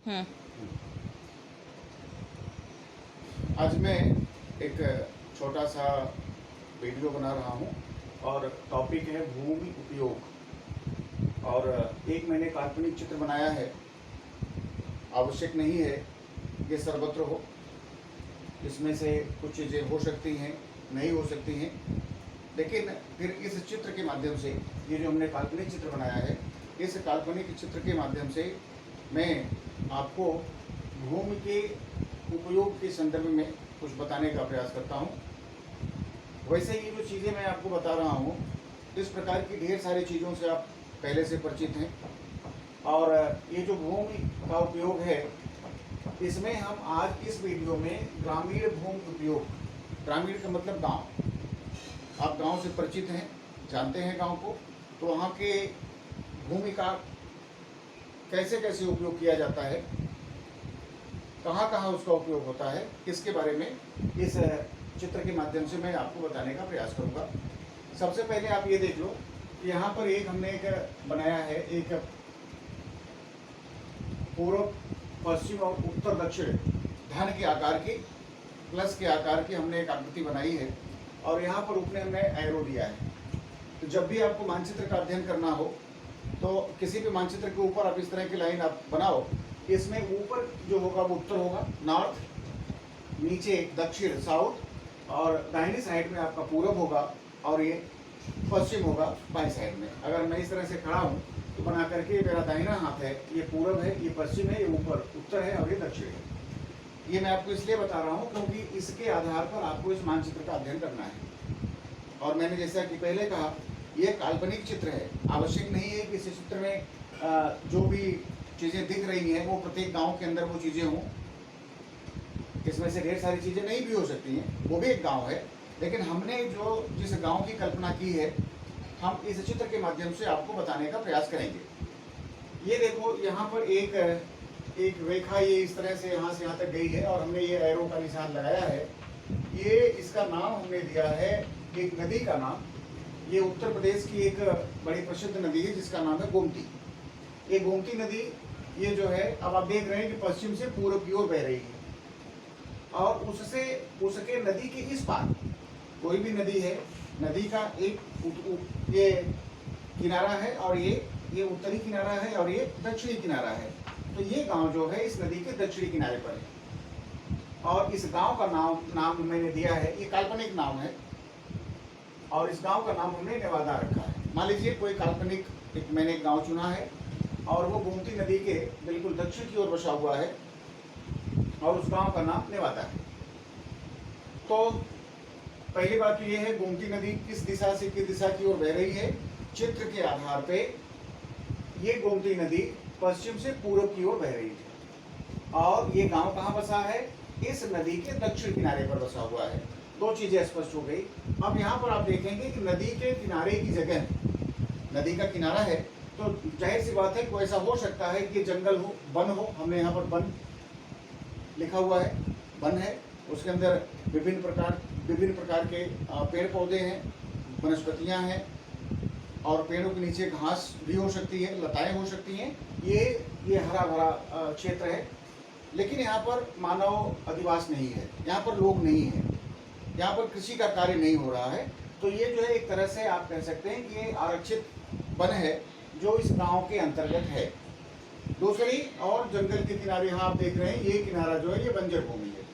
हम्म। आज मैं एक छोटा सा वीडियो बना रहा हूँ और टॉपिक है भूमि उपयोग। और एक मैंने काल्पनिक चित्र बनाया है। आवश्यक नहीं है ये सर्वत्र हो, इसमें से कुछ चीज़ें हो सकती हैं, नहीं हो सकती हैं, लेकिन फिर इस चित्र के माध्यम से, ये जो हमने काल्पनिक चित्र बनाया है, इस काल्पनिक चित्र के माध्यम से मैं आपको भूमि के उपयोग के संदर्भ में कुछ बताने का प्रयास करता हूँ। वैसे ये जो चीज़ें मैं आपको बता रहा हूँ, इस प्रकार की ढेर सारी चीज़ों से आप पहले से परिचित हैं। और ये जो भूमि का उपयोग है, इसमें हम आज इस वीडियो में ग्रामीण भूमि उपयोग, ग्रामीण का मतलब गांव, आप गांव से परिचित हैं, जानते हैं गांव को, तो वहाँ के भूमि का कैसे कैसे उपयोग किया जाता है, कहाँ कहाँ उसका उपयोग होता है, इसके बारे में इस चित्र के माध्यम से मैं आपको बताने का प्रयास करूँगा। सबसे पहले आप ये देख लो, यहाँ पर एक हमने एक बनाया है, एक पूर्व पश्चिम और उत्तर दक्षिण धन के आकार की, प्लस के आकार की हमने एक आकृति बनाई है और यहाँ पर ऊपर हमने एरो दिया है। तो जब भी आपको मानचित्र का अध्ययन करना हो तो किसी भी मानचित्र के ऊपर आप इस तरह की लाइन आप बनाओ। इसमें ऊपर जो होगा वो उत्तर होगा, नॉर्थ, नीचे दक्षिण साउथ, और दाहिनी साइड में आपका पूरब होगा और ये पश्चिम होगा बाई साइड में। अगर मैं इस तरह से खड़ा हूँ तो बना करके मेरा दाहिना हाथ है, ये पूरब है, ये पश्चिम है, ये ऊपर उत्तर है और ये दक्षिण है। ये मैं आपको इसलिए बता रहा हूँ क्योंकि इसके आधार पर आपको इस मानचित्र का अध्ययन करना है। और मैंने जैसा कि पहले कहा, ये काल्पनिक चित्र है। आवश्यक नहीं है कि इस चित्र में जो भी चीज़ें दिख रही हैं वो प्रत्येक गांव के अंदर वो चीज़ें हों। इसमें से ढेर सारी चीज़ें नहीं भी हो सकती हैं, वो भी एक गांव है। लेकिन हमने जो जिस गांव की कल्पना की है, हम इस चित्र के माध्यम से आपको बताने का प्रयास करेंगे। ये देखो, यहाँ पर एक रेखा ये इस तरह से यहाँ तक गई है और हमने ये एरो का निशान लगाया है। ये इसका नाम हमने दिया है, एक नदी का नाम। ये उत्तर प्रदेश की एक बड़ी प्रसिद्ध नदी है जिसका नाम है गोमती। ये गोमती नदी, ये जो है, अब आप देख रहे हैं कि पश्चिम से पूर्व की ओर बह रही है और उसके नदी के इस पार कोई भी नदी है, नदी का एक ये किनारा है और ये उत्तरी किनारा है और ये दक्षिणी किनारा है। तो ये गांव जो है इस नदी के दक्षिणी किनारे पर है और इस गांव का नाम मैंने दिया है, ये काल्पनिक नाम है और इस गांव का नाम हमने नेवादा रखा है। मान लीजिए कोई काल्पनिक मैंने एक गांव चुना है और वो गोमती नदी के बिल्कुल दक्षिण की ओर बसा हुआ है और उस गांव का नाम नेवादा है। तो पहली बात तो ये है, गोमती नदी किस दिशा से किस दिशा की ओर बह रही है। चित्र के आधार पे ये गोमती नदी पश्चिम से पूर्व की ओर बह रही है और ये गांव कहाँ बसा है, इस नदी के दक्षिण किनारे पर बसा हुआ है। दो चीजें स्पष्ट हो गई। अब यहाँ पर आप देखेंगे कि नदी के किनारे की जगह, नदी का किनारा है तो जाहिर सी बात है कोई ऐसा हो सकता है कि जंगल हो, वन हो। हमने यहाँ पर वन लिखा हुआ है, वन है, उसके अंदर विभिन्न प्रकार के पेड़ पौधे हैं, वनस्पतियाँ हैं और पेड़ों के नीचे घास भी हो सकती है, लताएं हो सकती हैं। ये हरा भरा क्षेत्र है। लेकिन यहाँ पर मानव अधिवास नहीं है, यहाँ पर लोग नहीं हैं, यहाँ पर कृषि का कार्य नहीं हो रहा है। तो ये जो है एक तरह से आप कह सकते हैं कि ये आरक्षित वन है जो इस गांव के अंतर्गत है। दूसरी और जंगल के किनारे यहाँ आप देख रहे हैं, ये किनारा जो है ये बंजर भूमि है,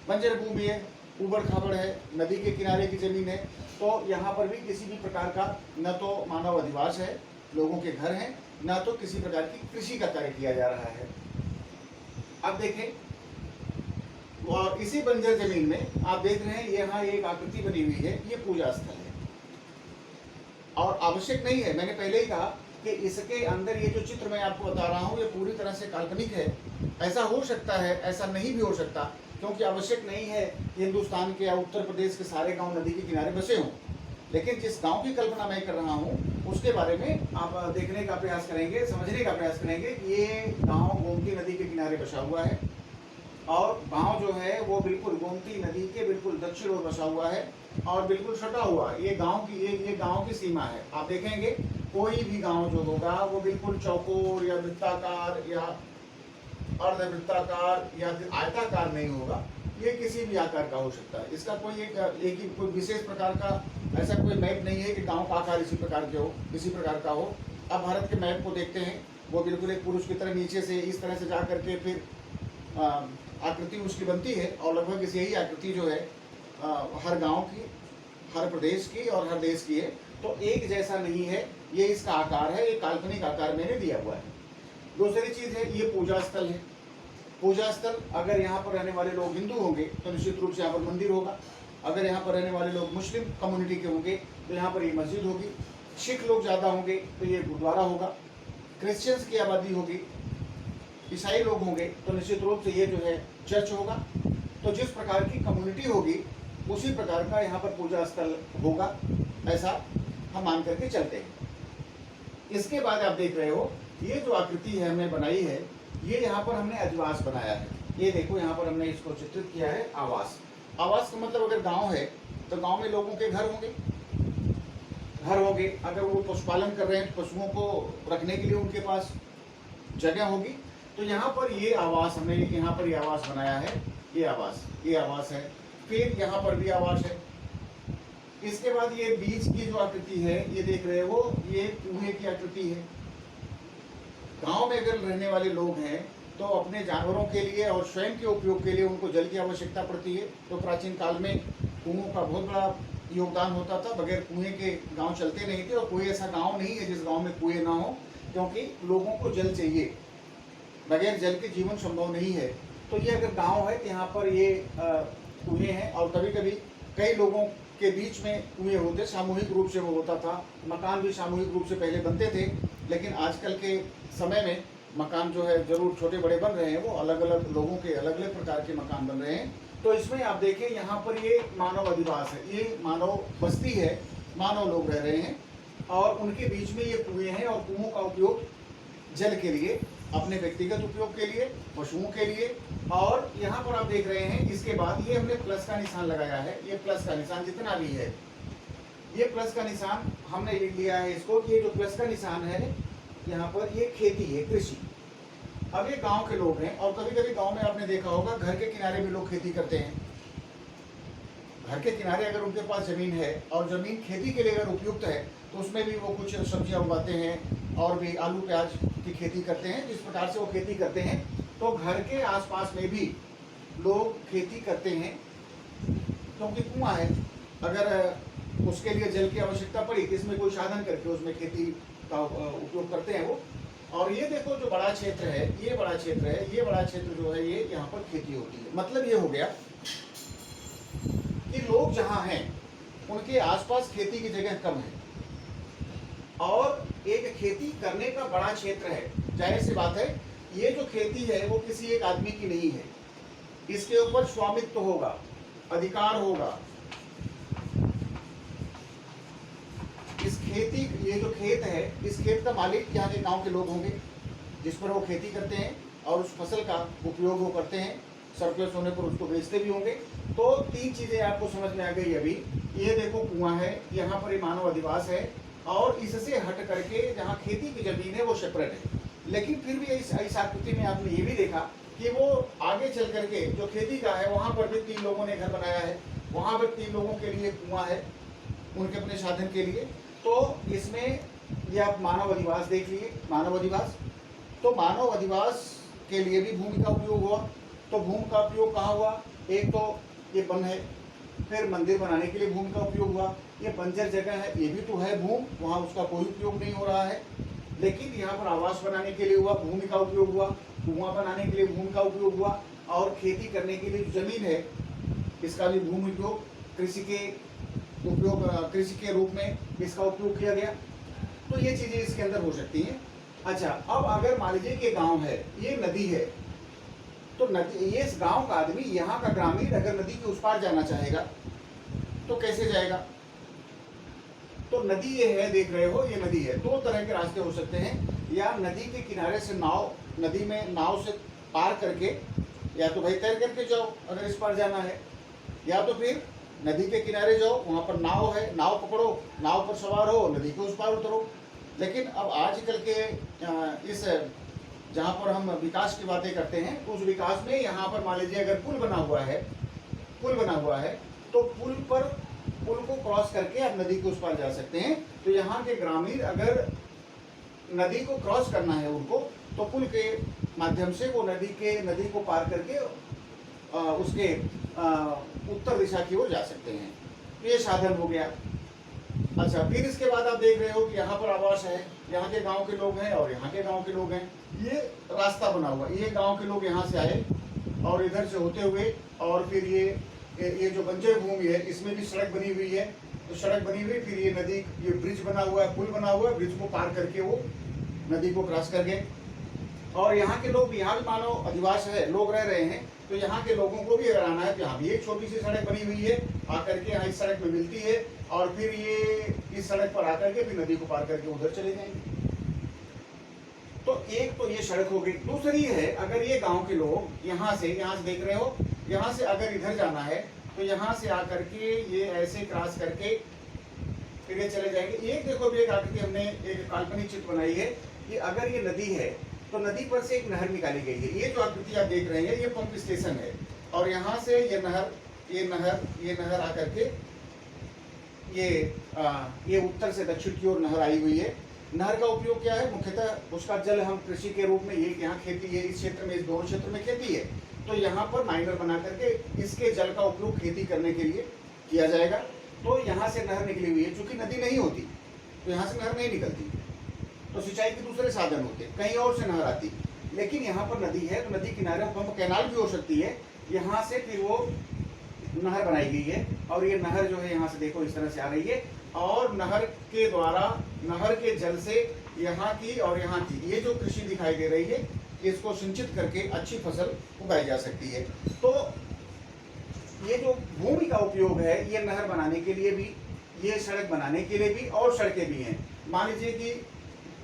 बंजर भूमि है, ऊबड़ खाबड़ है, नदी के किनारे की जमीन है। तो यहाँ पर भी किसी भी प्रकार का न तो मानव अधिवास है, लोगों के घर हैं, न तो किसी प्रकार की कृषि का कार्य किया जा रहा है। अब देखें, और इसी बंजर जमीन में आप देख रहे हैं यहाँ एक आकृति बनी हुई है, ये पूजा स्थल है। और आवश्यक नहीं है, मैंने पहले ही कहा कि इसके अंदर ये जो चित्र मैं आपको बता रहा हूँ ये पूरी तरह से काल्पनिक है। ऐसा हो सकता है, ऐसा नहीं भी हो सकता, क्योंकि आवश्यक नहीं है कि हिंदुस्तान के या उत्तर प्रदेश के सारे गांव नदी के किनारे बसे हों। लेकिन जिस गांव की कल्पना मैं कर रहा हूँ उसके बारे में आप देखने का प्रयास करेंगे, समझने का प्रयास करेंगे कि ये गांव गोमती नदी के किनारे बसा हुआ है और गांव जो है वो बिल्कुल गोमती नदी के बिल्कुल दक्षिण ओर बसा हुआ है और बिल्कुल सटा हुआ है। ये गांव की सीमा है। आप देखेंगे कोई भी गांव जो होगा वो बिल्कुल चौकोर या वृत्ताकार या अर्धवृत्ताकार या फिर आयताकार नहीं होगा, ये किसी भी आकार का हो सकता है। इसका कोई एक ही कोई विशेष प्रकार का ऐसा कोई मैप नहीं है कि गांव का आकार इसी प्रकार के हो, इसी प्रकार का हो। अब भारत के मैप को देखते हैं, वो बिल्कुल एक पुरुष की तरह नीचे से इस तरह से जा करके फिर आकृति उसकी बनती है, और लगभग इस यही आकृति जो है हर गांव की, हर प्रदेश की और हर देश की है। तो एक जैसा नहीं है, ये इसका आकार है, ये काल्पनिक आकार मैंने दिया हुआ है। दूसरी चीज़ है, ये पूजा स्थल है। पूजा स्थल, अगर यहाँ पर रहने वाले लोग हिंदू होंगे तो निश्चित रूप से यहाँ पर मंदिर होगा। अगर यहाँ पर रहने वाले लोग मुस्लिम कम्युनिटी के होंगे तो यहाँ पर ये मस्जिद होगी। सिख लोग ज़्यादा होंगे तो ये गुरुद्वारा होगा। क्रिश्चियंस की आबादी होगी, ईसाई लोग होंगे तो निश्चित रूप से ये जो है चर्च होगा। तो जिस प्रकार की कम्युनिटी होगी उसी प्रकार का यहाँ पर पूजा स्थल होगा, ऐसा हम मान करके चलते हैं। इसके बाद आप देख रहे हो, ये जो आकृति है हमने बनाई है, ये यहाँ पर हमने अधिवास बनाया है। ये देखो यहाँ पर हमने इसको चित्रित किया है आवास। आवास का मतलब अगर गांव है तो गांव में लोगों के घर होंगे, अगर वो पशुपालन कर रहे हैं तो पशुओं को रखने के लिए उनके पास जगह होगी। तो यहाँ पर ये आवास हमने यहाँ पर ये आवास बनाया है, ये आवास है। फिर यहाँ पर भी आवास है। इसके बाद ये बीच की जो आकृति है, ये देख रहे हो, ये कुएं की आकृति है। गांव में अगर रहने वाले लोग हैं तो अपने जानवरों के लिए और स्वयं के उपयोग के लिए उनको जल की आवश्यकता पड़ती है। तो प्राचीन काल में कुओं का बहुत बड़ा योगदान होता था। बगैर कुएं के गांव चलते नहीं थे, और कोई ऐसा गांव नहीं है जिस गांव में कुएं ना हो, क्योंकि लोगों को जल चाहिए। बगैर जल के जीवन संभव नहीं है। तो ये अगर गांव है तो यहाँ पर ये कुएं हैं, और कभी कभी कई लोगों के बीच में कुएं होते, सामूहिक रूप से वो होता था। मकान भी सामूहिक रूप से पहले बनते थे, लेकिन आजकल के समय में मकान जो है जरूर छोटे बड़े बन रहे हैं, वो अलग अलग लोगों के अलग अलग प्रकार के मकान बन रहे हैं। तो इसमें आप देखें, यहाँ पर ये मानव अधिवास है, ये मानव बस्ती है, मानव लोग रह रहे हैं, और उनके बीच में ये कुएं हैं। और कुओं का उपयोग जल के लिए, अपने व्यक्तिगत उपयोग के लिए, पशुओं के लिए। और यहाँ पर आप देख रहे हैं, इसके बाद ये हमने प्लस का निशान लगाया है। ये प्लस का निशान जितना भी है, ये प्लस का निशान हमने लिख लिया है इसको, कि ये जो प्लस का निशान है यहाँ पर, ये खेती है, कृषि। अब ये गांव के लोग हैं, और कभी कभी गांव में आपने देखा होगा घर के किनारे भी लोग खेती करते हैं। घर के किनारे अगर उनके पास जमीन है और जमीन खेती के लिए अगर उपयुक्त है तो उसमें भी वो कुछ सब्जियां उगाते हैं, और भी आलू प्याज की खेती करते हैं। जिस प्रकार से वो खेती करते हैं, तो घर के आसपास में भी लोग खेती करते हैं, क्योंकि कुआं है। अगर उसके लिए जल की आवश्यकता पड़ी तो इसमें कोई साधन करके उसमें खेती का उपयोग करते हैं वो। और ये देखो, जो बड़ा क्षेत्र है, ये बड़ा क्षेत्र है, ये बड़ा क्षेत्र जो है, ये यहाँ पर खेती होती है। मतलब ये हो गया कि लोग जहाँ हैं उनके आसपास खेती की जगह कम है, और एक खेती करने का बड़ा क्षेत्र है। जाहिर सी बात है, ये जो खेती है वो किसी एक आदमी की नहीं है, इसके ऊपर स्वामित्व होगा, अधिकार होगा। इस खेती, ये जो खेत है, इस खेत का मालिक यहाँ के गांव के लोग होंगे, जिस पर वो खेती करते हैं, और उस फसल का उपयोग वो करते हैं। सरप्लस होने पर उसको बेचते भी होंगे। तो तीन चीजें आपको समझ में आ गई अभी। ये देखो कुआं है, यहाँ पर ये मानव अधिवास है, और इससे हट करके जहाँ खेती की जमीन है वो सेपरेट है। लेकिन फिर भी इस आकृति में आपने ये भी देखा कि वो आगे चल करके जो खेती का है, वहाँ पर भी 3 लोगों ने घर बनाया है, वहाँ पर 3 लोगों के लिए कुआं है, उनके अपने साधन के लिए। तो इसमें ये आप मानव अधिवास देख लिए, मानव अधिवास। तो मानव अधिवास के लिए भी भूमि का उपयोग हुआ। तो भूमि का उपयोग कहाँ हुआ? एक तो ये वन है, फिर मंदिर बनाने के लिए भूमि का उपयोग हुआ। ये बंजर जगह है, ये भी तो है भूमि, वहाँ उसका कोई उपयोग नहीं हो रहा है। लेकिन यहाँ पर आवास बनाने के लिए हुआ, भूमि का उपयोग हुआ, कुआं बनाने के लिए भूमि का उपयोग हुआ, और खेती करने के लिए जो जमीन है इसका भी भूमि उपयोग, कृषि के रूप में इसका उपयोग किया गया। तो ये चीजें इसके अंदर हो सकती हैं। अच्छा, अब अगर मान लीजिए कि गांव है, ये नदी है, तो नदी, ये इस गांव का आदमी, यहाँ का ग्रामीण अगर नदी के उस पार जाना चाहेगा तो कैसे जाएगा? तो नदी ये है, देख रहे हो, ये नदी है। 2 तरह के रास्ते हो सकते हैं, या नदी के किनारे से नाव, नदी में नाव से पार करके, या तो भाई तैर करके जाओ अगर इस पार जाना है, या तो फिर नदी के किनारे जाओ, वहाँ पर नाव है, नाव पकड़ो, नाव पर सवार हो, नदी के उस पार उतरो। लेकिन अब आजकल के इस जहाँ पर हम विकास की बातें करते हैं, उस विकास में यहाँ पर मान लीजिए अगर पुल बना हुआ है, तो पुल को क्रॉस करके आप नदी के उस पार जा सकते हैं। तो यहाँ के ग्रामीण अगर नदी को क्रॉस करना है उनको, तो पुल के माध्यम से वो नदी को पार करके उसके उत्तर दिशा की ओर जा सकते हैं। ये साधन हो गया। अच्छा, फिर इसके बाद आप देख रहे हो कि यहाँ पर आवास है, यहाँ के गांव के लोग हैं और यहाँ के गांव के लोग हैं। ये रास्ता बना हुआ, ये गांव के लोग यहाँ से आए और इधर से होते हुए, और फिर ये जो बंजर भूमि है इसमें भी सड़क बनी हुई है। तो सड़क बनी हुई, फिर ये नदी, ये ब्रिज बना हुआ है, पुल बना हुआ है, ब्रिज को पार करके वो नदी को क्रॉस कर गए। और यहाँ के लोग, यहाँ भी मानो अधिवास है, लोग रह रहे हैं, तो यहाँ के लोगों को भी अगर आना है तो यहाँ भी एक छोटी सी सड़क बनी हुई है, आकर के यहाँ इस सड़क में मिलती है, और फिर ये इस सड़क पर आकर के फिर नदी को पार करके उधर चले जाएंगे। तो एक तो ये सड़क हो गई। दूसरी है, अगर ये गांव के लोग यहाँ से देख रहे हो, यहाँ से अगर इधर जाना है तो यहाँ से आकर के ये ऐसे क्रॉस करके फिर ये चले जाएंगे। एक देखो भी एक आकृति हमने एक काल्पनिक चित्र बनाई है कि अगर ये नदी है तो नदी पर से एक नहर निकाली गई है। ये जो आकृति आप देख रहे हैं ये पंप स्टेशन है, और यहाँ से ये नहर आकर के ये उत्तर से दक्षिण की ओर नहर आई हुई है। नहर का उपयोग क्या है? मुख्यतः उसका जल हम कृषि के रूप में, ये यहाँ खेती है, इस क्षेत्र में, इस दोनों क्षेत्र में खेती है, तो यहाँ पर माइनर बना करके इसके जल का उपयोग खेती करने के लिए किया जाएगा। तो यहाँ से नहर निकली हुई है, चूंकि नदी नहीं होती तो यहाँ से नहर नहीं निकलती, तो सिंचाई के दूसरे साधन होते, कहीं और से नहर आती। लेकिन यहाँ पर नदी है तो नदी किनारे पंप कैनाल भी हो सकती है, यहाँ से फिर वो नहर बनाई गई है। और ये नहर जो है यहाँ से देखो इस तरह से आ रही है, और नहर के द्वारा, नहर के जल से यहाँ की और यहाँ की ये जो कृषि दिखाई दे रही है, इसको सिंचित करके अच्छी फसल उगाई जा सकती है। तो ये जो भूमि का उपयोग है, ये नहर बनाने के लिए भी, ये सड़क बनाने के लिए भी, और सड़कें भी हैं। मान लीजिए कि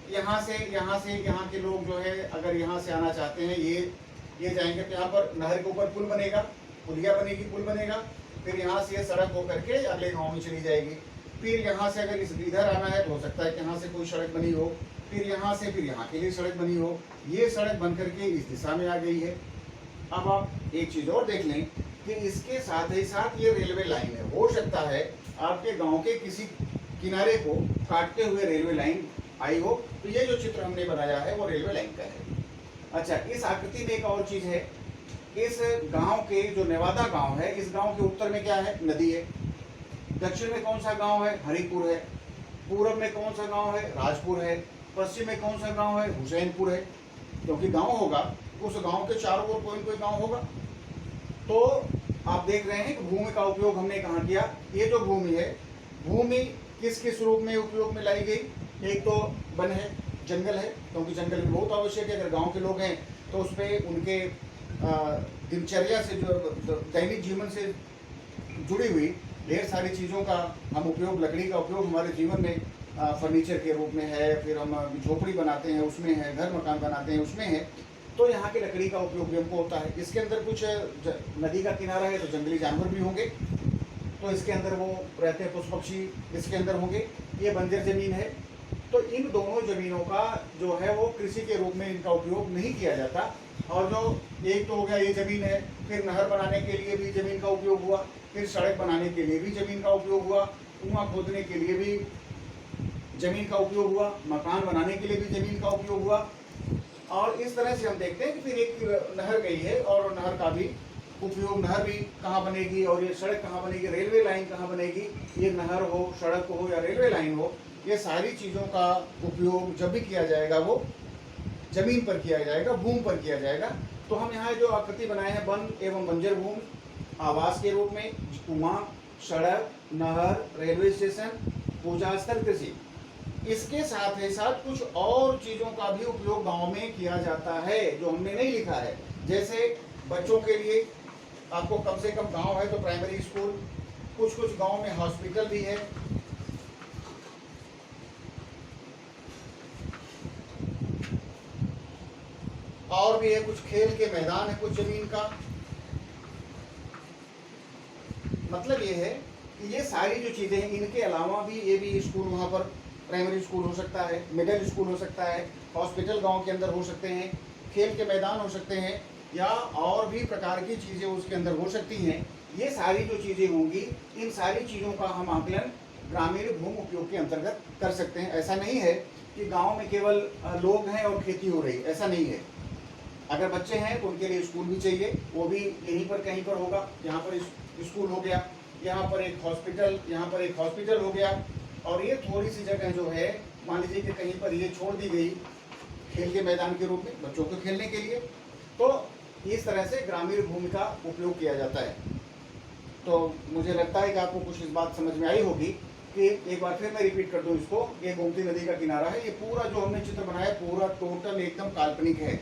यहाँ के लोग जो है अगर यहाँ से आना चाहते हैं, ये जाएंगे तो यहाँ पर नहर के ऊपर पुल बनेगा, पुल बनेगा, फिर यहाँ से सड़क होकर के अगले गाँव में चली जाएगी। फिर यहाँ से अगर इधर आना है तो हो सकता है कि यहाँ से कोई सड़क बनी हो, फिर यहाँ के लिए सड़क बनी हो, ये सड़क बन करके इस दिशा में आ गई है। अब आप एक चीज़ और देख लें कि इसके साथ ही साथ ये रेलवे लाइन है। हो सकता है आपके गांव के किसी किनारे को काटते हुए रेलवे लाइन आई हो, तो ये जो चित्र हमने बनाया है वो रेलवे लाइन का है। अच्छा, इस आकृति में एक और चीज़ है, इस गांव के जो नेवादा गांव है, इस गांव के उत्तर में क्या है? नदी है। दक्षिण में कौन सा गांव है? हरिपुर है। पूर्व में कौन सा गांव है? राजपुर है। पश्चिम में कौन सा गांव है? हुसैनपुर है। क्योंकि गांव होगा, उस गांव के चारों ओर कोई न कोई गांव होगा। तो आप देख रहे हैं कि भूमि का उपयोग हमने कहाँ किया। ये जो भूमि है, भूमि किस किस रूप में उपयोग में लाई गई? एक तो वन है, जंगल है, क्योंकि जंगल भी बहुत आवश्यक है। अगर गाँव के लोग हैं तो उस पर उनके दिनचर्या से, जो दैनिक जीवन से जुड़ी हुई ढेर सारी चीज़ों का हम उपयोग, लकड़ी का उपयोग हमारे जीवन में फर्नीचर के रूप में है, फिर हम झोपड़ी बनाते हैं उसमें है, घर मकान बनाते हैं उसमें है। तो यहाँ की लकड़ी का उपयोग भी हमको होता है। इसके अंदर कुछ नदी का किनारा है तो जंगली जानवर भी होंगे, तो इसके अंदर वो रहते हैं, पशु पक्षी इसके अंदर होंगे। ये बंजर ज़मीन है, तो इन दोनों ज़मीनों का जो है वो कृषि के रूप में इनका उपयोग नहीं किया जाता। और जो एक तो हो गया ये ज़मीन है, फिर नहर बनाने के लिए भी ज़मीन का उपयोग हुआ, फिर सड़क बनाने के लिए भी ज़मीन का उपयोग हुआ, कुआं खोदने के लिए भी ज़मीन का उपयोग हुआ, मकान बनाने के लिए भी ज़मीन का उपयोग हुआ। और इस तरह से हम देखते हैं कि फिर एक नहर गई है, और नहर का भी उपयोग, नहर भी कहाँ बनेगी और ये सड़क कहाँ बनेगी, रेलवे लाइन कहाँ बनेगी, ये नहर हो, सड़क हो या रेलवे लाइन हो, ये सारी चीज़ों का उपयोग जब भी किया जाएगा वो जमीन पर किया जाएगा, भूमि पर किया जाएगा। तो हम यहाँ जो आकृति बनाए हैं, वन एवं बंजर भूमि, आवास के रूप में कुआं, सड़क, नहर, रेलवे स्टेशन, पूजा स्थल, कृषि, इसके साथ ही साथ कुछ और चीज़ों का भी उपयोग गांव में किया जाता है जो हमने नहीं लिखा है। जैसे बच्चों के लिए आपको कम से कम गांव है तो प्राइमरी स्कूल, कुछ गांव में हॉस्पिटल भी है, और भी है कुछ खेल के मैदान है, कुछ जमीन का। मतलब ये है कि ये सारी जो चीज़ें हैं, इनके अलावा भी ये भी स्कूल, वहाँ पर प्राइमरी स्कूल हो सकता है, मिडिल स्कूल हो सकता है, हॉस्पिटल गांव के अंदर हो सकते हैं, खेल के मैदान हो सकते हैं या और भी प्रकार की चीज़ें उसके अंदर हो सकती हैं। ये सारी जो चीज़ें होंगी, इन सारी चीज़ों का हम आकलन ग्रामीण भूमि उपयोग के अंतर्गत कर सकते हैं। ऐसा नहीं है कि गांव में केवल लोग हैं और खेती हो रही, ऐसा नहीं है। अगर बच्चे हैं तो उनके लिए स्कूल भी चाहिए, वो भी यहीं पर कहीं पर होगा। यहाँ पर स्कूल हो गया, यहाँ पर एक हॉस्पिटल हो गया, और ये थोड़ी सी जगह जो है मान लीजिए कि कहीं पर ये छोड़ दी गई खेल के मैदान के रूप में बच्चों को खेलने के लिए, तो इस तरह से ग्रामीण भूमि का उपयोग किया जाता है। तो मुझे लगता है कि आपको कुछ इस बात समझ में आई होगी कि एक बार फिर मैं रिपीट कर दूं इसको। ये गोमती नदी का किनारा है, ये पूरा जो हमने चित्र बनाया पूरा टोटल एकदम काल्पनिक है,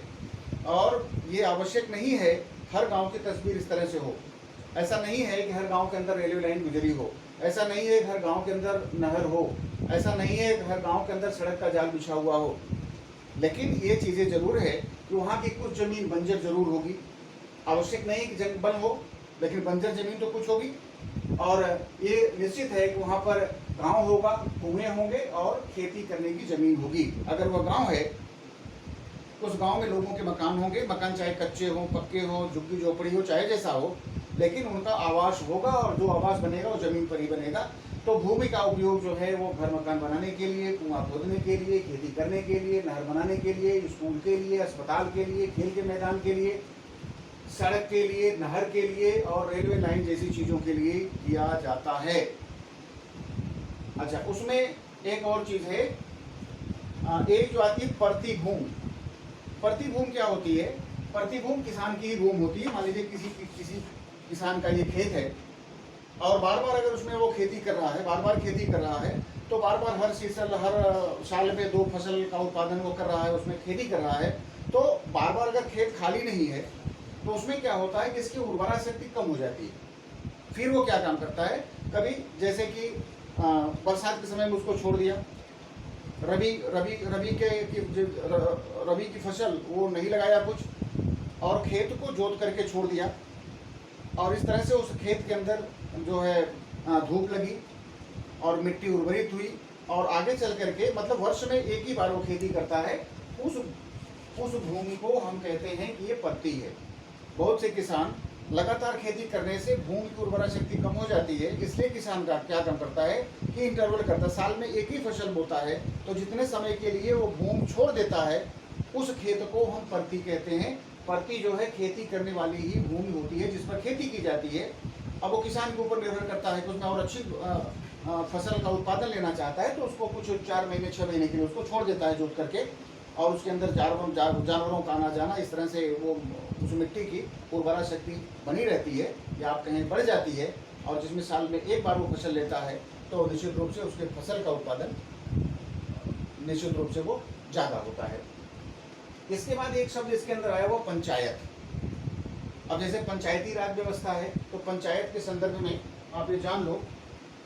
और ये आवश्यक नहीं है हर गांव की तस्वीर इस तरह से हो। ऐसा नहीं है कि हर गांव के अंदर रेलवे लाइन गुजरी हो, ऐसा नहीं है कि हर गांव के अंदर नहर हो, ऐसा नहीं है कि हर गांव के अंदर सड़क का जाल बिछा हुआ हो। लेकिन ये चीज़ें जरूर है कि वहाँ की कुछ ज़मीन बंजर जरूर होगी। आवश्यक नहीं कि वन हो, लेकिन बंजर ज़मीन तो कुछ होगी। और ये निश्चित है कि वहाँ पर गांव होगा, कुएं होंगे और खेती करने की ज़मीन होगी। अगर वह गांव है, उस गांव में लोगों के मकान होंगे, मकान चाहे कच्चे हों, पक्के हों, झुग्गी झोपड़ी हो, चाहे जैसा हो, लेकिन उनका आवास होगा, और जो आवास बनेगा वो ज़मीन पर ही बनेगा। तो भूमि का उपयोग जो है वो घर मकान बनाने के लिए, कुआं खोदने के लिए, खेती करने के लिए, नहर बनाने के लिए, स्कूल के लिए, अस्पताल के लिए, खेल के मैदान के लिए, सड़क के लिए, नहर के लिए और रेलवे लाइन जैसी चीज़ों के लिए किया जाता है। अच्छा, उसमें एक और चीज़ है, एक जो आती है प्रतिभूमि। प्रतिभूमि क्या होती है? प्रतिभूमि किसान की ही भूमि होती है। मान लीजिए किसी किसान का ये खेत है, और बार बार अगर उसमें वो खेती कर रहा है, बार बार खेती कर रहा है, तो बार बार हर साल में 2 फसल का उत्पादन वो कर रहा है, उसमें खेती कर रहा है, तो बार बार अगर खेत खाली नहीं है तो उसमें क्या होता है कि इसकी उर्वरा शक्ति कम हो जाती है। फिर वो क्या काम करता है, कभी जैसे कि बरसात के समय में उसको छोड़ दिया, रबी की फसल वो नहीं लगाया कुछ, और खेत को जोत करके छोड़ दिया, और इस तरह से उस खेत के अंदर जो है धूप लगी और मिट्टी उर्वरित हुई, और आगे चल करके मतलब वर्ष में एक ही बार वो खेती करता है, उस भूमि को हम कहते हैं कि ये पत्ती है। बहुत से किसान लगातार खेती करने से भूमि की उर्वरा शक्ति कम हो जाती है, इसलिए किसान का क्या काम करता है कि इंटरवल करता है, साल में एक ही फसल बोता है, तो जितने समय के लिए वो भूमि छोड़ देता है उस खेत को हम परती कहते हैं। परती जो है खेती करने वाली ही भूमि होती है जिस पर खेती की जाती है। अब वो किसान के ऊपर निर्भर करता है कि उसमें और अच्छी फसल का उत्पादन लेना चाहता है, तो उसको कुछ 4 महीने 6 महीने के लिए उसको छोड़ देता है जोत करके, और उसके अंदर जानवरों का आना जाना, इस तरह से वो उस मिट्टी की उर्वरा शक्ति बनी रहती है या आप कहें बढ़ जाती है, और जिसमें साल में एक बार वो फसल लेता है तो निश्चित रूप से उसके फसल का उत्पादन निश्चित रूप से वो ज़्यादा होता है। इसके बाद एक शब्द इसके अंदर आया वो पंचायत। अब जैसे पंचायती राज व्यवस्था है, तो पंचायत के संदर्भ में आप ये जान लो,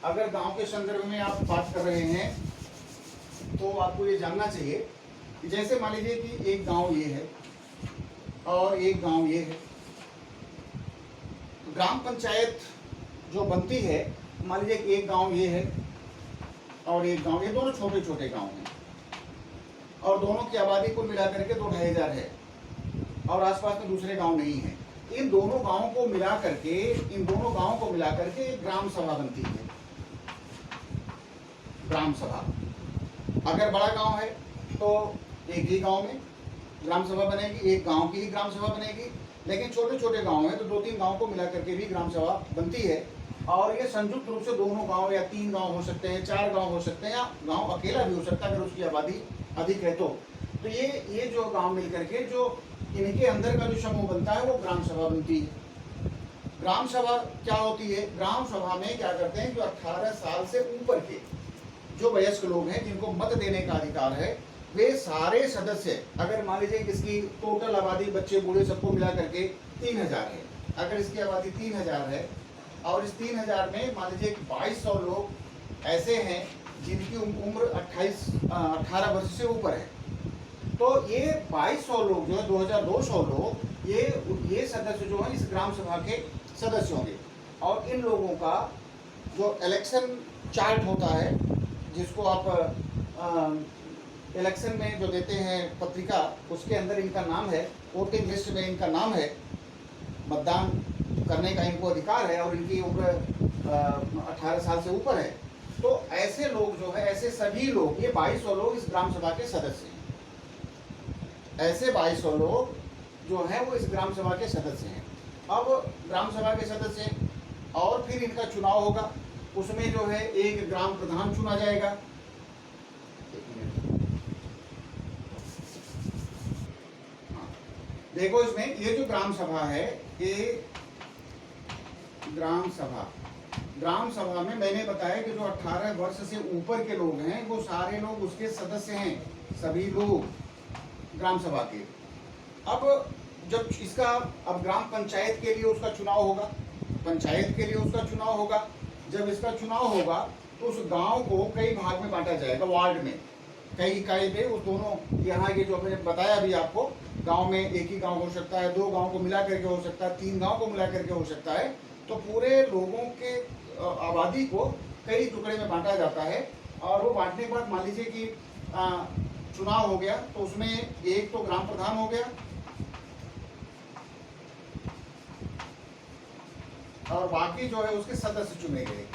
अगर गांव के संदर्भ में आप बात कर रहे हैं तो आपको ये जानना चाहिए कि जैसे मान लीजिए कि एक गांव ये है और एक गांव ये है, ग्राम पंचायत जो बनती है, मान लीजिए कि एक गांव ये है और एक गांव, ये दोनों छोटे छोटे गांव हैं, और दोनों की आबादी को मिला करके 2-2,500 है, और आसपास में दूसरे गांव नहीं है। इन दोनों गांवों को मिला करके एक ग्राम सभा बनती है। ग्राम सभा, अगर बड़ा गांव है तो एक ही गांव में ग्राम सभा बनेगी, एक गांव की ही ग्राम सभा बनेगी, लेकिन छोटे छोटे गांव हैं तो 2-3 गांव को मिला करके भी ग्राम सभा बनती है, और ये संयुक्त रूप से दोनों गांव या 3 गांव हो सकते हैं, 4 गांव हो सकते हैं, या गांव अकेला भी हो सकता है अगर उसकी आबादी अधिक है तो ये जो गांव मिल करके जो इनके अंदर का जो समूह बनता है वो ग्राम सभा बनती है। ग्राम सभा क्या होती है? ग्राम सभा में क्या करते हैं, जो 18 साल से ऊपर के जो वयस्क लोग हैं जिनको मत देने का अधिकार है, वे सारे सदस्य, अगर मान लीजिए कि इसकी टोटल आबादी बच्चे बूढ़े सबको मिला करके 3000 है, अगर इसकी आबादी 3000 है और इस 3000 में मान लीजिए कि 2200 लोग ऐसे हैं जिनकी उम्र 18 वर्ष से ऊपर है, तो ये 2200 लोग जो है 2200 लोग ये सदस्य जो है इस ग्राम सभा के सदस्य होंगे। और इन लोगों का जो इलेक्शन चार्ट होता है, जिसको आप इलेक्शन में जो देते हैं पत्रिका, उसके अंदर इनका नाम है, वोटिंग लिस्ट में इनका नाम है, मतदान करने का इनको अधिकार है और इनकी उम्र 18 साल से ऊपर है। तो ऐसे लोग जो है, ऐसे सभी लोग, ये 2200 लोग इस ग्राम सभा के सदस्य हैं। ऐसे 2200 लोग जो है वो इस ग्राम सभा के सदस्य हैं। अब ग्राम सभा के सदस्य हैं और फिर इनका चुनाव होगा। उसमें जो है एक ग्राम प्रधान चुना जाएगा। देखो इसमें ये जो ग्राम सभा है, ये ग्राम सभा में मैंने बताया कि जो 18 वर्ष से ऊपर के लोग हैं वो सारे लोग उसके सदस्य हैं, सभी लोग ग्राम सभा के। अब जब इसका, अब ग्राम पंचायत के लिए उसका चुनाव होगा, पंचायत के लिए उसका चुनाव होगा। जब इसका चुनाव होगा तो उस गांव को कई भाग में बांटा जाएगा, वार्ड में कई इकाई पे। उस दोनों, यहाँ ये जो मैंने बताया अभी आपको, गांव में एक ही गांव हो सकता है, 2 गांव को मिला करके हो सकता है, 3 गांव को मिला करके हो सकता है। तो पूरे लोगों के आबादी को कई टुकड़े में बांटा जाता है। और वो बांटने के बाद मान लीजिए कि चुनाव हो गया तो उसमें एक तो ग्राम प्रधान हो गया और बाकी जो है उसके सदस्य चुने गए।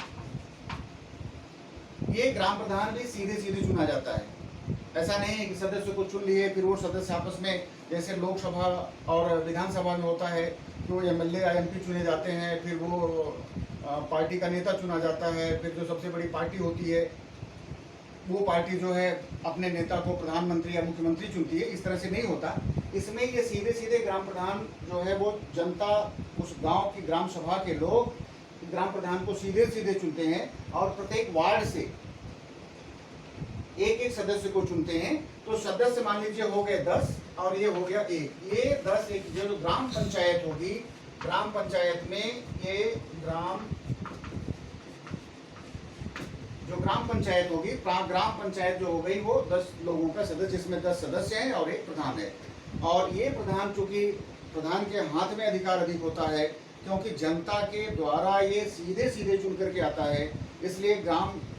ये ग्राम प्रधान भी सीधे सीधे चुना जाता है। ऐसा नहीं है कि सदस्य को चुन लिए फिर वो सदस्य आपस में, जैसे लोकसभा और विधानसभा में होता है, तो एमएलए या एमपी चुने जाते हैं, फिर वो पार्टी का नेता चुना जाता है, फिर जो सबसे बड़ी पार्टी होती है वो पार्टी जो है अपने नेता को प्रधानमंत्री या मुख्यमंत्री चुनती है। इस तरह से नहीं होता। इसमें ये सीधे सीधे ग्राम प्रधान जो है वो जनता, उस गांव की ग्राम सभा के लोग ग्राम प्रधान को सीधे सीधे चुनते हैं और प्रत्येक वार्ड से एक एक सदस्य को चुनते हैं। तो सदस्य मान लीजिए हो गए 10 और ये हो गया 1। ये 10 एक जो ग्राम पंचायत होगी, ग्राम पंचायत में ये ग्राम पंचायत होगी, ग्राम पंचायत जो हो गई वो 10 लोगों का सदस्य, जिसमें 10 सदस्य हैं और एक प्रधान है। और ये प्रधान, चूंकि प्रधान के हाथ में अधिकार अधिक होता है क्योंकि जनता के द्वारा ये सीधे सीधे चुन करके आता है, इसलिए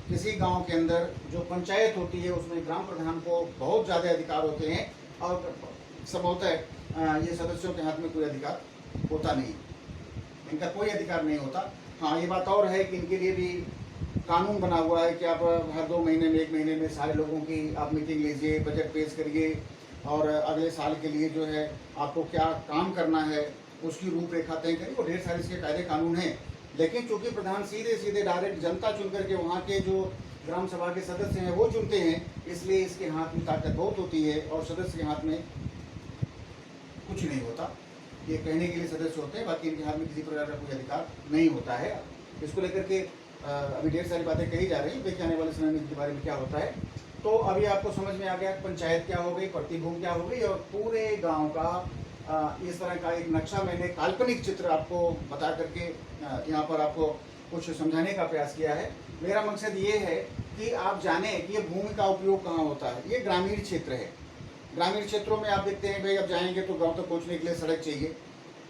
किसी गांव के अंदर जो पंचायत होती है उसमें ग्राम प्रधान को बहुत ज़्यादा अधिकार होते हैं और संभवतः ये सदस्यों के हाथ में कोई अधिकार होता नहीं, इनका कोई अधिकार नहीं होता। हाँ, ये बात और है कि इनके लिए भी कानून बना हुआ है कि आप हर 2 महीने में, 1 महीने में सारे लोगों की आप मीटिंग लीजिए, बजट पेश करिए और अगले साल के लिए जो है आपको क्या काम करना है उसकी रूपरेखा तय करिए। वो ढेर सारे इसके कायदे कानून हैं। लेकिन चूंकि प्रधान सीधे सीधे डायरेक्ट जनता चुन करके वहाँ के जो ग्राम सभा के सदस्य हैं वो चुनते हैं, इसलिए इसके हाथ में ताकत बहुत होती है और सदस्य के हाथ में कुछ नहीं होता। ये कहने के लिए सदस्य होते हैं, बाकी इनके हाथ में किसी प्रकार का कोई अधिकार नहीं होता है। इसको लेकर के अभी ढेर सारी बातें कही जा रही हैं, देखिए आने वाले समय में इसके बारे में क्या होता है। तो अभी आपको समझ में आ गया पंचायत क्या हो गई, प्रतिभूमि क्या हो गई और पूरे गांव का इस तरह का एक नक्शा, मैंने काल्पनिक चित्र आपको बता करके यहाँ पर आपको कुछ समझाने का प्रयास किया है। मेरा मकसद ये है कि आप जाने कि ये भूमि का उपयोग कहाँ होता है। ये ग्रामीण क्षेत्र है। ग्रामीण क्षेत्रों में आप देखते हैं भाई, अब जाएंगे तो गाँव तक पहुँचने के लिए सड़क चाहिए।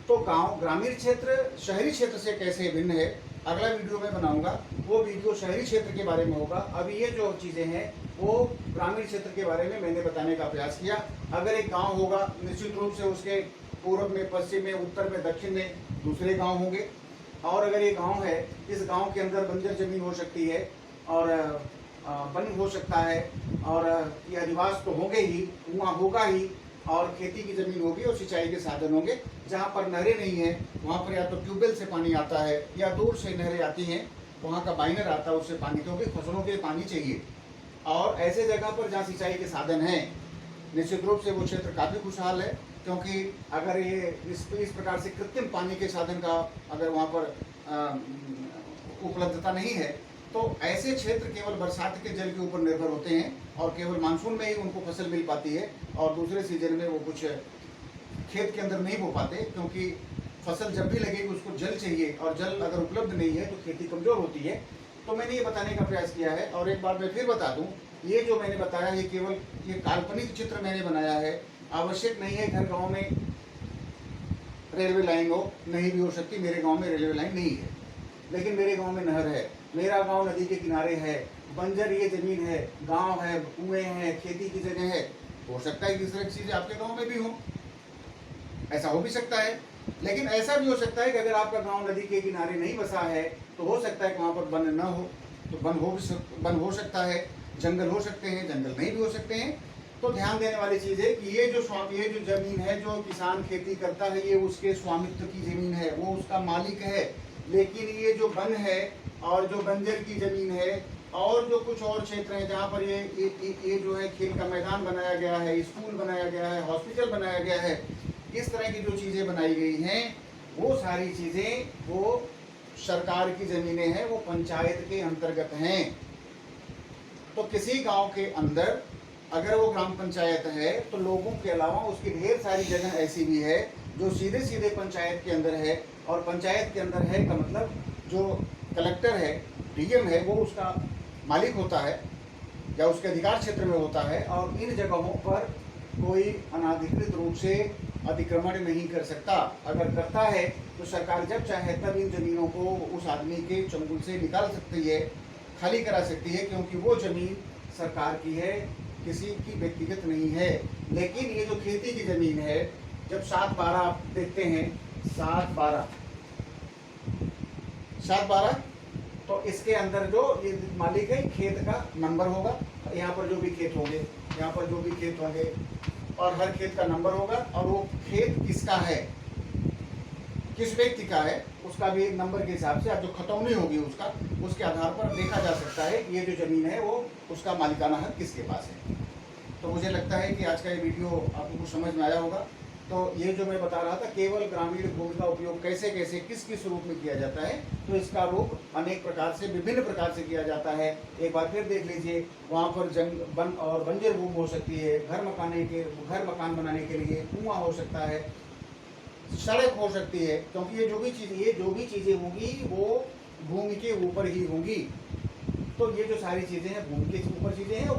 तो ग्रामीण क्षेत्र शहरी क्षेत्र से कैसे भिन्न है, अगला वीडियो में बनाऊंगा। वो वीडियो शहरी क्षेत्र के बारे में होगा। अभी ये जो चीज़ें हैं वो ग्रामीण क्षेत्र के बारे में मैंने बताने का प्रयास किया। अगर एक गांव होगा, निश्चित रूप से उसके पूर्व में, पश्चिम में, उत्तर में, दक्षिण में दूसरे गांव होंगे। और अगर ये गांव है, इस गांव के अंदर बंजर जमीन हो सकती है और वन हो सकता है और ये अधिवास तो होंगे ही, वहाँ होगा ही, और खेती की ज़मीन होगी और सिंचाई के साधन होंगे। जहाँ पर नहरें नहीं है वहाँ पर या तो ट्यूबवेल से पानी आता है या दूर से नहरें आती हैं, वहाँ का बाइनर आता है उससे पानी, क्योंकि फसलों के लिए पानी चाहिए। और ऐसे जगह पर जहाँ सिंचाई के साधन हैं, निश्चित रूप से वो क्षेत्र काफ़ी खुशहाल है। क्योंकि अगर ये इस प्रकार से कृत्रिम पानी के साधन का अगर वहाँ पर उपलब्धता नहीं है तो ऐसे क्षेत्र केवल बरसात के जल के ऊपर निर्भर होते हैं और केवल मानसून में ही उनको फसल मिल पाती है और दूसरे सीजन में वो कुछ खेत के अंदर नहीं बो पाते, क्योंकि फसल जब भी लगेगी उसको जल चाहिए और जल अगर उपलब्ध नहीं है तो खेती कमज़ोर होती है। तो मैंने ये बताने का प्रयास किया है। और एक बार मैं फिर बता दूं, ये जो मैंने बताया है केवल ये काल्पनिक चित्र मैंने बनाया है। आवश्यक नहीं है हर गाँव में रेलवे लाइन हो, नहीं भी हो सकती। मेरे गाँव में रेलवे लाइन नहीं है, लेकिन मेरे गाँव में नहर है, मेरा गांव नदी के किनारे है बंजर ये जमीन है, गांव है, कुएं हैं, खेती की जगह है, हो सकता है कि इस तरह की चीजें आपके गांव में भी हो, ऐसा हो भी सकता है। लेकिन ऐसा भी हो सकता है कि अगर आपका गांव नदी के किनारे नहीं बसा है तो हो सकता है कि वहाँ पर वन न हो, तो वन हो सकता है, जंगल हो सकते हैं, जंगल नहीं भी हो सकते हैं। तो ध्यान देने वाली चीज़ है कि ये जो जमीन है, जो किसान खेती करता है, ये उसके स्वामित्व की जमीन है, वो उसका मालिक है। लेकिन ये जो वन है और जो बंजर की जमीन है और जो कुछ और क्षेत्र हैं जहाँ पर ये जो है खेल का मैदान बनाया गया है, स्कूल बनाया गया है, हॉस्पिटल बनाया गया है, इस तरह की जो चीज़ें बनाई गई हैं, वो सारी चीज़ें वो सरकार की ज़मीनें हैं, वो पंचायत के अंतर्गत हैं। तो किसी गांव के अंदर अगर वो ग्राम पंचायत है तो लोगों के अलावा उसकी ढेर सारी जगह ऐसी भी है जो सीधे सीधे पंचायत के अंदर है, और पंचायत के अंदर है का मतलब जो कलेक्टर है, डीएम है, वो उसका मालिक होता है या उसके अधिकार क्षेत्र में होता है, और इन जगहों पर कोई अनाधिकृत रूप से अतिक्रमण नहीं कर सकता। अगर करता है तो सरकार जब चाहे तब इन जमीनों को उस आदमी के चंगुल से निकाल सकती है, खाली करा सकती है, क्योंकि वो जमीन सरकार की है, किसी की व्यक्तिगत नहीं है। लेकिन ये जो खेती की जमीन है, जब 7/12 आप देखते हैं, 7/12 तो इसके अंदर जो ये मालिक है, खेत का नंबर होगा, यहाँ पर जो भी खेत होंगे, यहाँ पर जो भी खेत होंगे, और हर खेत का नंबर होगा, और वो खेत किसका है, किस व्यक्ति का है, उसका भी एक नंबर के हिसाब से, अब जो खतौनी होगी उसका, उसके आधार पर देखा जा सकता है कि ये जो ज़मीन है वो उसका मालिकाना हक किसके पास है। तो मुझे लगता है कि आज का ये वीडियो आपको कुछ समझ में आया होगा। तो ये जो मैं बता रहा था, केवल ग्रामीण भूमि का उपयोग कैसे कैसे किस किस रूप में किया जाता है, तो इसका रूप अनेक प्रकार से, विभिन्न प्रकार से किया जाता है। एक बार फिर देख लीजिए, वहाँ पर वन और बंजर भूमि हो सकती है, घर मकान बनाने के लिए कुआं हो सकता है, सड़क हो सकती है, क्योंकि ये जो भी चीज़ें होंगी वो भूमि के ऊपर ही होंगी। तो ये जो सारी चीज़ें हैं भूमि के ऊपर चीज़ें हैं, और